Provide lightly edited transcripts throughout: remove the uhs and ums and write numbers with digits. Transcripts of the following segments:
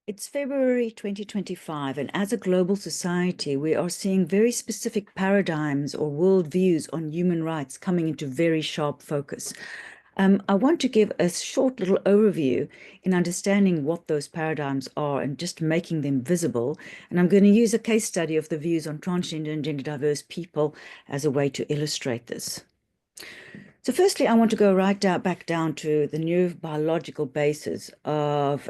It's February 2025, and as a global society, we are seeing very specific paradigms or worldviews on human rights coming into very sharp focus. I want to give a short little overview in understanding what those paradigms are and just making them visible. And I'm going to use a case study of the views on transgender and gender diverse people as a way to illustrate this. So firstly, I want to go back down to the neurobiological basis of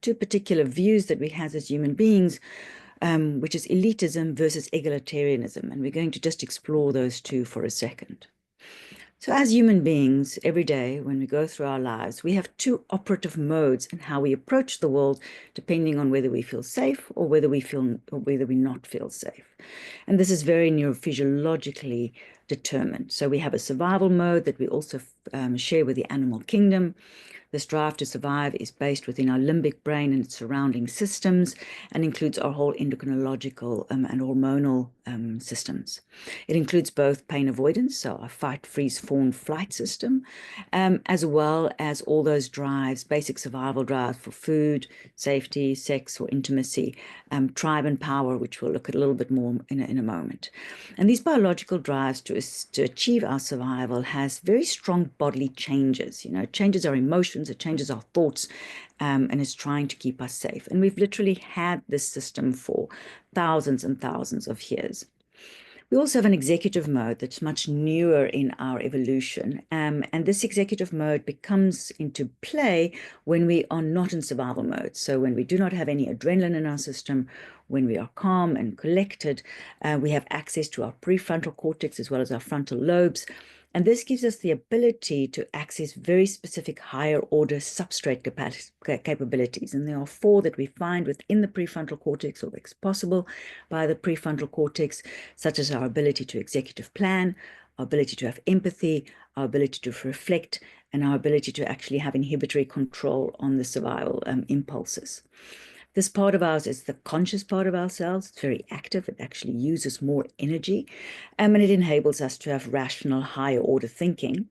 two particular views that we have as human beings, which is elitism versus egalitarianism. And we're going to just explore those two for a second. So as human beings, every day when we go through our lives, we have two operative modes in how we approach the world, depending on whether we feel safe or whether we not feel safe. And this is very neurophysiologically determined. So we have a survival mode that we also share with the animal kingdom. This drive to survive is based within our limbic brain and its surrounding systems and includes our whole endocrinological and hormonal systems. It includes both pain avoidance, so our fight, freeze, fawn, flight system, as well as all those drives, basic survival drives for food, safety, sex, or intimacy, tribe and power, which we'll look at a little bit more in a moment. And these biological drives to achieve our survival has very strong bodily changes. It changes our emotions, it changes our thoughts, and it's trying to keep us safe. And we've literally had this system for thousands and thousands of years. We also have an executive mode that's much newer in our evolution. And this executive mode becomes into play when we are not in survival mode. So when we do not have any adrenaline in our system, when we are calm and collected, we have access to our prefrontal cortex as well as our frontal lobes. And this gives us the ability to access very specific higher order substrate capabilities. And there are four that we find within the prefrontal cortex, or it's possible by the prefrontal cortex, such as our ability to executive plan, our ability to have empathy, our ability to reflect, and our ability to actually have inhibitory control on the survival impulses. This part of ours is the conscious part of ourselves. It's very active. It actually uses more energy, and it enables us to have rational, higher order thinking,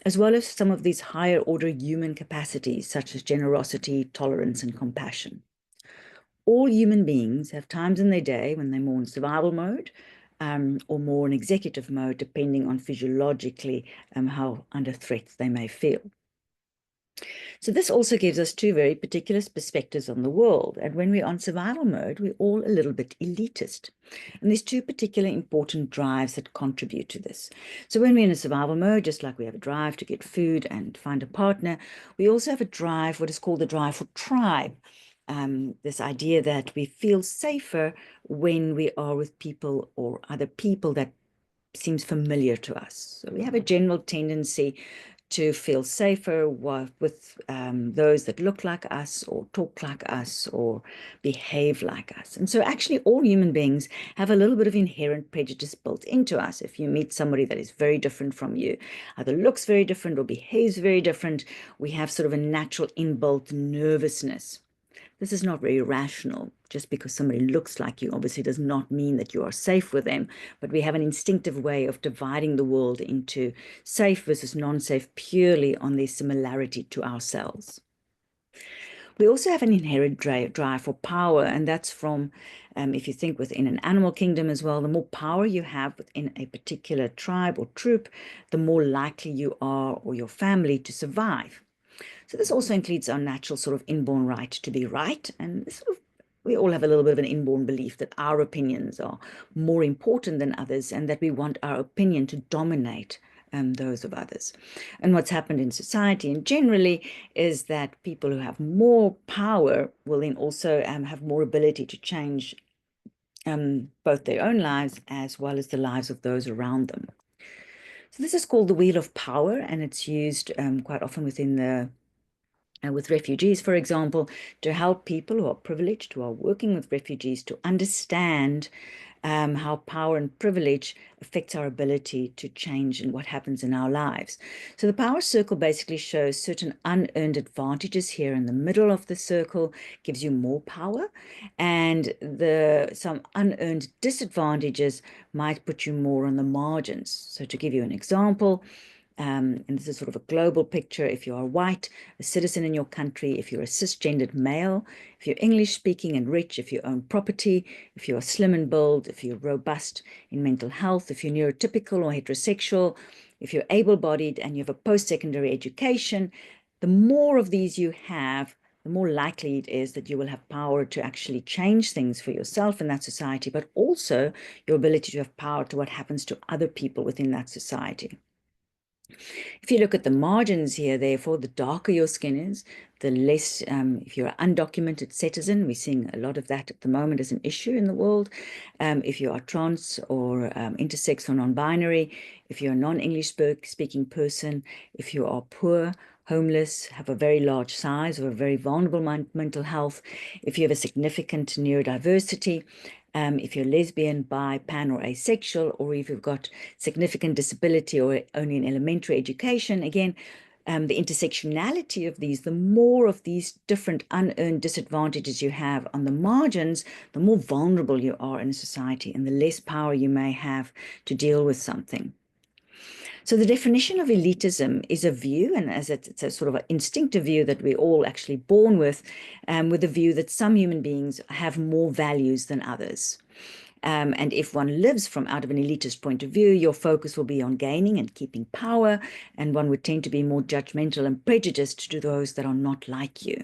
as well as some of these higher order human capacities, such as generosity, tolerance, and compassion. All human beings have times in their day when they're more in survival mode, or more in executive mode, depending on physiologically how under threat they may feel. So this also gives us two very particular perspectives on the world. And when we're on survival mode, we're all a little bit elitist. And there's two particular important drives that contribute to this. So when we're in a survival mode, just like we have a drive to get food and find a partner, we also have a drive, what is called the drive for tribe. This idea that we feel safer when we are with people or other people that seems familiar to us. So we have a general tendency to feel safer with those that look like us or talk like us or behave like us. And so actually all human beings have a little bit of inherent prejudice built into us. If you meet somebody that is very different from you, either looks very different or behaves very different, we have sort of a natural inbuilt nervousness. This is not very rational. Just because somebody looks like you obviously does not mean that you are safe with them, but we have an instinctive way of dividing the world into safe versus non-safe purely on their similarity to ourselves. We also have an inherent drive for power, and that's from, if you think within an animal kingdom as well, the more power you have within a particular tribe or troop, the more likely you are or your family to survive. So this also includes our natural sort of inborn right to be right. And we all have a little bit of an inborn belief that our opinions are more important than others and that we want our opinion to dominate those of others. And what's happened in society and generally is that people who have more power will then also have more ability to change both their own lives as well as the lives of those around them. So this is called the wheel of power, and it's used quite often within with refugees, for example, to help people who are privileged, who are working with refugees, to understand how power and privilege affects our ability to change and what happens in our lives. So the power circle basically shows certain unearned advantages here in the middle of the circle, gives you more power, and some unearned disadvantages might put you more on the margins. So to give you an example, and this is sort of a global picture. If you are white, a citizen in your country, if you're a cisgendered male, if you're English speaking and rich, if you own property, if you are slim and bold, if you're robust in mental health, if you're neurotypical or heterosexual, if you're able-bodied and you have a post-secondary education, the more of these you have, the more likely it is that you will have power to actually change things for yourself in that society, but also your ability to have power to what happens to other people within that society. If you look at the margins here, therefore, the darker your skin is, the less, if you're an undocumented citizen, we're seeing a lot of that at the moment as an issue in the world. If you are trans or intersex or non-binary, if you're a non-English speaking person, if you are poor, homeless, have a very large size or a very vulnerable mental health, if you have a significant neurodiversity, if you're lesbian, bi, pan, or asexual, or if you've got significant disability or only an elementary education, again, the intersectionality of these, the more of these different unearned disadvantages you have on the margins, the more vulnerable you are in a society and the less power you may have to deal with something. So the definition of elitism is a view, and as it's a sort of an instinctive view that we're all actually born with the view that some human beings have more values than others. And if one lives from out of an elitist point of view, your focus will be on gaining and keeping power, and one would tend to be more judgmental and prejudiced to those that are not like you.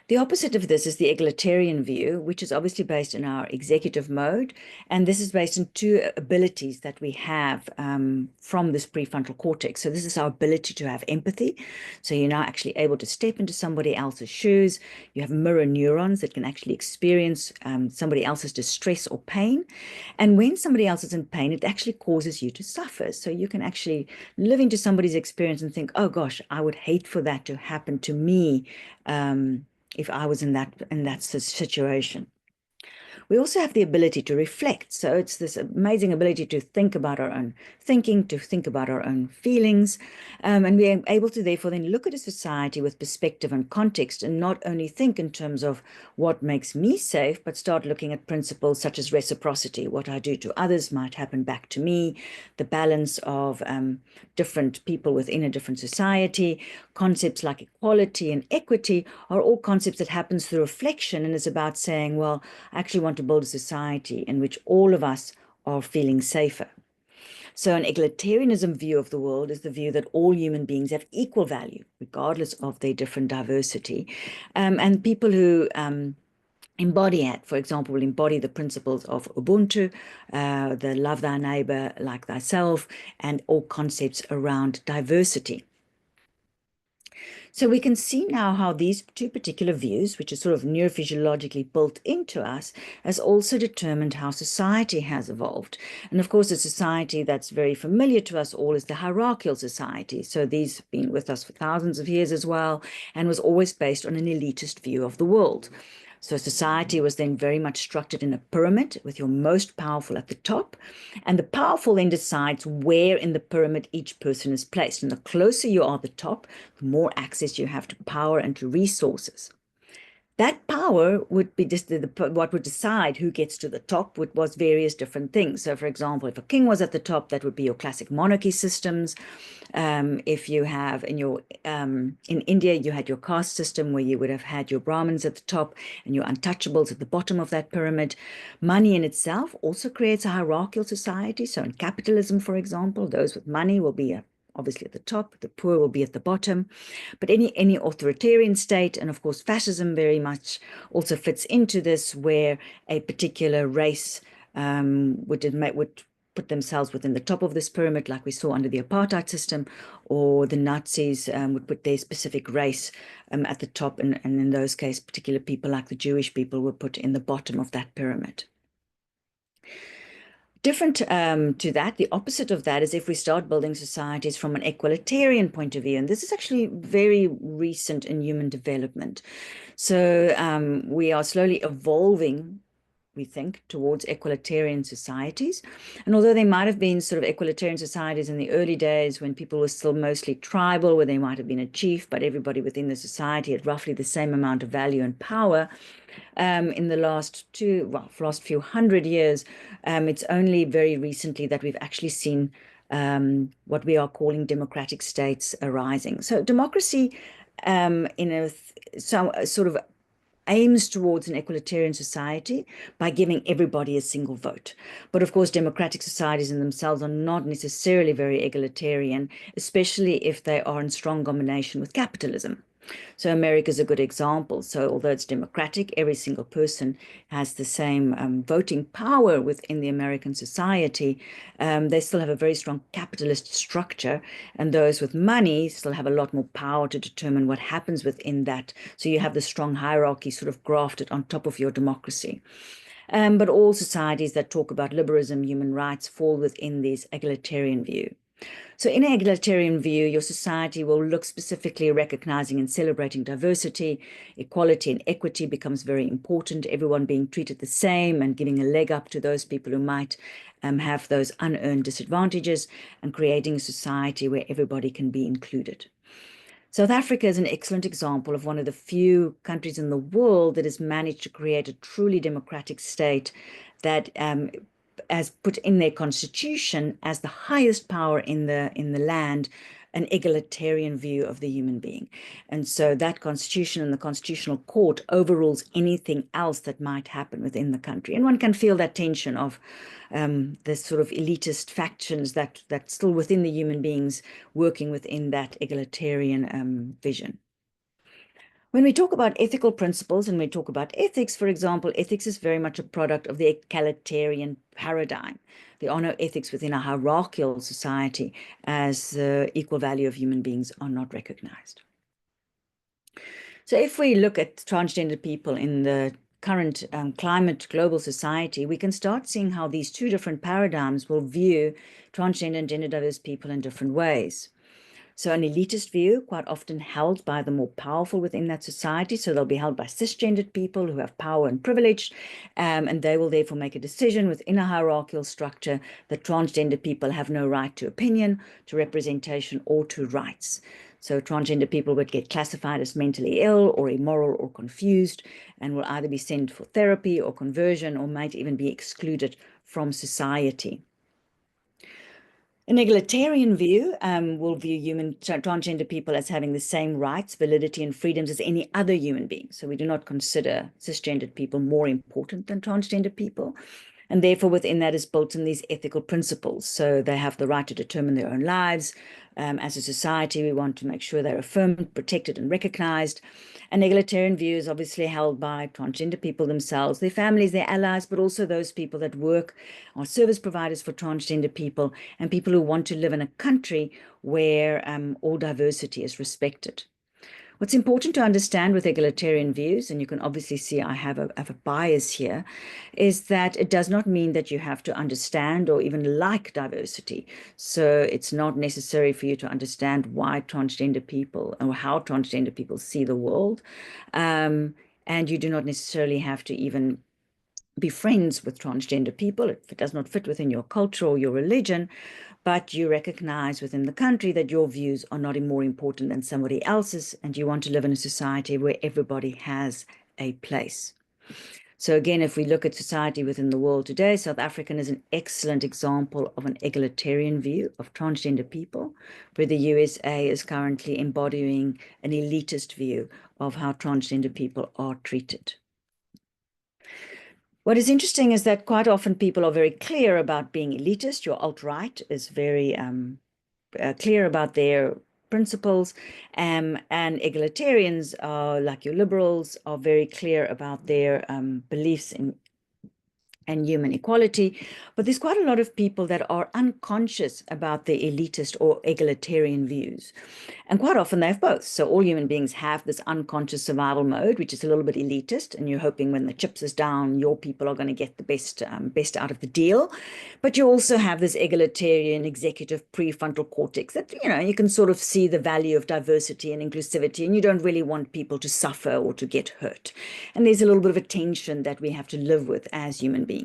The opposite of this is the egalitarian view, which is obviously based in our executive mode. And this is based on two abilities that we have from this prefrontal cortex. So this is our ability to have empathy. So you're now actually able to step into somebody else's shoes. You have mirror neurons that can actually experience somebody else's distress or pain. And when somebody else is in pain, it actually causes you to suffer. So you can actually live into somebody's experience and think, oh gosh, I would hate for that to happen to me. If I was in that situation. We also have the ability to reflect. So it's this amazing ability to think about our own thinking, to think about our own feelings. And we are able to therefore then look at a society with perspective and context and not only think in terms of what makes me safe, but start looking at principles such as reciprocity. What I do to others might happen back to me, the balance of different people within a different society. Concepts like equality and equity are all concepts that happens through reflection and is about saying, well, I actually want to build a society in which all of us are feeling safer. So an egalitarianism view of the world is the view that all human beings have equal value, regardless of their different diversity. And people who embody it, for example, will embody the principles of Ubuntu, the love thy neighbor like thyself, and all concepts around diversity. So we can see now how these two particular views, which are sort of neurophysiologically built into us, has also determined how society has evolved. And of course, a society that's very familiar to us all is the hierarchical society. So these have been with us for thousands of years as well, and was always based on an elitist view of the world. So society was then very much structured in a pyramid with your most powerful at the top. And the powerful then decides where in the pyramid each person is placed. And the closer you are at the top, the more access you have to power and to resources. That power would be just what would decide who gets to the top was various different things. So, for example, if a king was at the top, that would be your classic monarchy systems. If you have in India, you had your caste system where you would have had your Brahmins at the top and your untouchables at the bottom of that pyramid. Money in itself also creates a hierarchical society. So in capitalism, for example, those with money will be obviously at the top, the poor will be at the bottom. But any authoritarian state, and of course fascism very much also fits into this, where a particular race would put themselves within the top of this pyramid, like we saw under the apartheid system, or the Nazis would put their specific race at the top, and in those cases, particular people like the Jewish people were put in the bottom of that pyramid. Different to that, the opposite of that is if we start building societies from an egalitarian point of view, and this is actually very recent in human development. So we are slowly evolving, we think, towards egalitarian societies. And although there might have been sort of egalitarian societies in the early days when people were still mostly tribal, where they might have been a chief, but everybody within the society had roughly the same amount of value and power, in the last few hundred years, it's only very recently that we've actually seen what we are calling democratic states arising. So democracy, in a sort of aims towards an egalitarian society by giving everybody a single vote. But of course, democratic societies in themselves are not necessarily very egalitarian, especially if they are in strong combination with capitalism. So America is a good example. So although it's democratic, every single person has the same voting power within the American society. They still have a very strong capitalist structure, and those with money still have a lot more power to determine what happens within that. So you have the strong hierarchy sort of grafted on top of your democracy. But all societies that talk about liberalism, human rights, fall within this egalitarian view. So in an egalitarian view, your society will look specifically recognizing and celebrating diversity. Equality and equity becomes very important, everyone being treated the same and giving a leg up to those people who might have those unearned disadvantages, and creating a society where everybody can be included. South Africa is an excellent example of one of the few countries in the world that has managed to create a truly democratic state that has put in their constitution as the highest power in the land an egalitarian view of the human being. And so that constitution and the constitutional court overrules anything else that might happen within the country. And one can feel that tension of the sort of elitist factions that still within the human beings working within that egalitarian vision. When we talk about ethical principles and we talk about ethics, for example, ethics is very much a product of the egalitarian paradigm. There are no ethics within a hierarchical society, as the equal value of human beings are not recognized. So if we look at transgender people in the current climate global society, we can start seeing how these two different paradigms will view transgender and gender diverse people in different ways. So an elitist view, quite often held by the more powerful within that society. So they'll be held by cisgendered people who have power and privilege, and they will therefore make a decision within a hierarchical structure that transgender people have no right to opinion, to representation, or to rights. So transgender people would get classified as mentally ill or immoral or confused, and will either be sent for therapy or conversion, or might even be excluded from society. An egalitarian view will view transgender people as having the same rights, validity, and freedoms as any other human being. So we do not consider cisgendered people more important than transgender people. And therefore, within that is built in these ethical principles. So they have the right to determine their own lives. As a society, we want to make sure they're affirmed, protected, and recognized. An egalitarian view is obviously held by transgender people themselves, their families, their allies, but also those people that work or service providers for transgender people, and people who want to live in a country where all diversity is respected. What's important to understand with egalitarian views, and you can obviously see I have a bias here, is that it does not mean that you have to understand or even like diversity. So it's not necessary for you to understand why transgender people or how transgender people see the world. And you do not necessarily have to even be friends with transgender people if it does not fit within your culture or your religion, but you recognize within the country that your views are not more important than somebody else's, and you want to live in a society where everybody has a place. So again, if we look at society within the world today, South Africa is an excellent example of an egalitarian view of transgender people, where the USA is currently embodying an elitist view of how transgender people are treated. What is interesting is that quite often people are very clear about being elitist. Your alt-right is very clear about their principles, and egalitarians are, like your liberals, are very clear about their beliefs in and human equality. But there's quite a lot of people that are unconscious about the elitist or egalitarian views. And quite often they have both. So all human beings have this unconscious survival mode, which is a little bit elitist. And you're hoping when the chips is down, your people are going to get the best out of the deal. But you also have this egalitarian executive prefrontal cortex that, you can sort of see the value of diversity and inclusivity, and you don't really want people to suffer or to get hurt. And there's a little bit of a tension that we have to live with as human beings.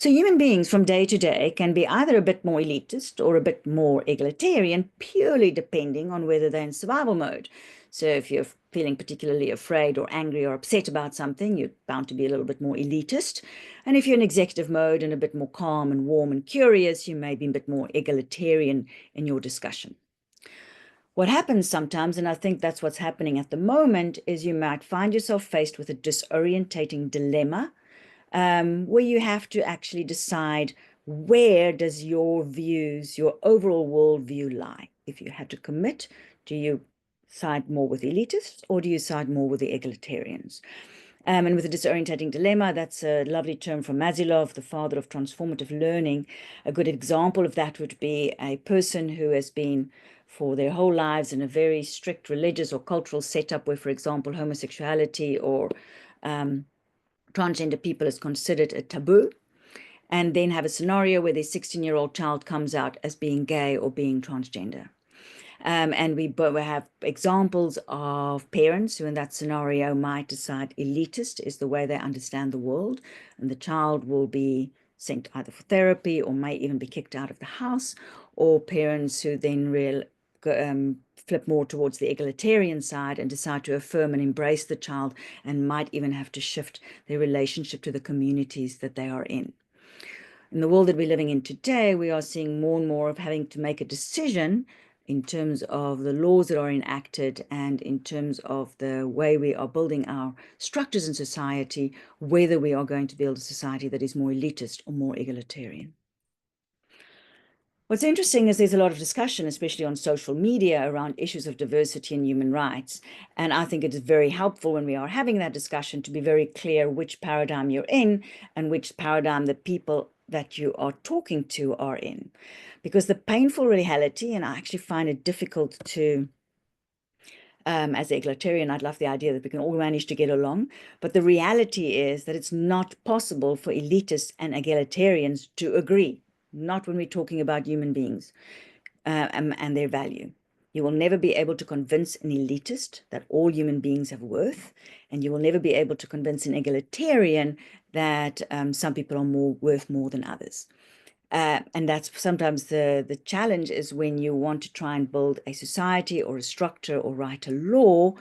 So human beings from day to day can be either a bit more elitist or a bit more egalitarian, purely depending on whether they're in survival mode. So if you're feeling particularly afraid or angry or upset about something, you're bound to be a little bit more elitist. And if you're in executive mode and a bit more calm and warm and curious, you may be a bit more egalitarian in your discussion. What happens sometimes, and I think that's what's happening at the moment, is you might find yourself faced with a disorientating dilemma, where you have to actually decide, where does your views, your overall worldview lie? If you had to commit, do you side more with elitists or do you side more with the egalitarians? And with a disorientating dilemma, that's a lovely term from Maslow, the father of transformative learning. A good example of that would be a person who has been for their whole lives in a very strict religious or cultural setup where, for example, homosexuality or transgender people is considered a taboo, and then have a scenario where their 16-year-old child comes out as being gay or being transgender. And we have examples of parents who in that scenario might decide elitist is the way they understand the world, and the child will be sent either for therapy or may even be kicked out of the house, or parents who then flip more towards the egalitarian side and decide to affirm and embrace the child and might even have to shift their relationship to the communities that they are in. In the world that we're living in today, we are seeing more and more of having to make a decision in terms of the laws that are enacted and in terms of the way we are building our structures in society, whether we are going to build a society that is more elitist or more egalitarian. What's interesting is there's a lot of discussion, especially on social media, around issues of diversity and human rights. And I think it is very helpful when we are having that discussion to be very clear which paradigm you're in and which paradigm the people that you are talking to are in. Because the painful reality, and I actually find it difficult to, as an egalitarian, I'd love the idea that we can all manage to get along. But the reality is that it's not possible for elitists and egalitarians to agree. Not when we're talking about human beings and their value. You will never be able to convince an elitist that all human beings have worth, and you will never be able to convince an egalitarian that some people are worth more than others. And that's sometimes the challenge is when you want to try and build a society or a structure or write a law,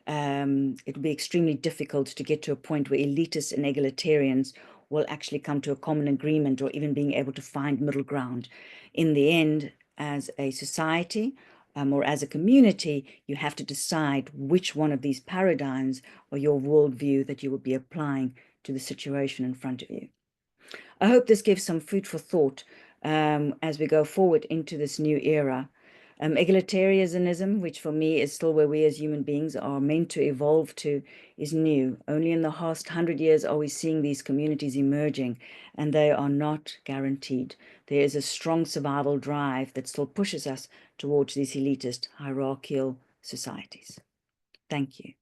it will be extremely difficult to get to a point where elitists and egalitarians will actually come to a common agreement or even being able to find middle ground. In the end, as a society or as a community, you have to decide which one of these paradigms or your worldview that you will be applying to the situation in front of you. I hope this gives some food for thought as we go forward into this new era. Egalitarianism, which for me is still where we as human beings are meant to evolve to, is new. Only in the past 100 years are we seeing these communities emerging, and they are not guaranteed. There is a strong survival drive that still pushes us towards these elitist, hierarchical societies. Thank you.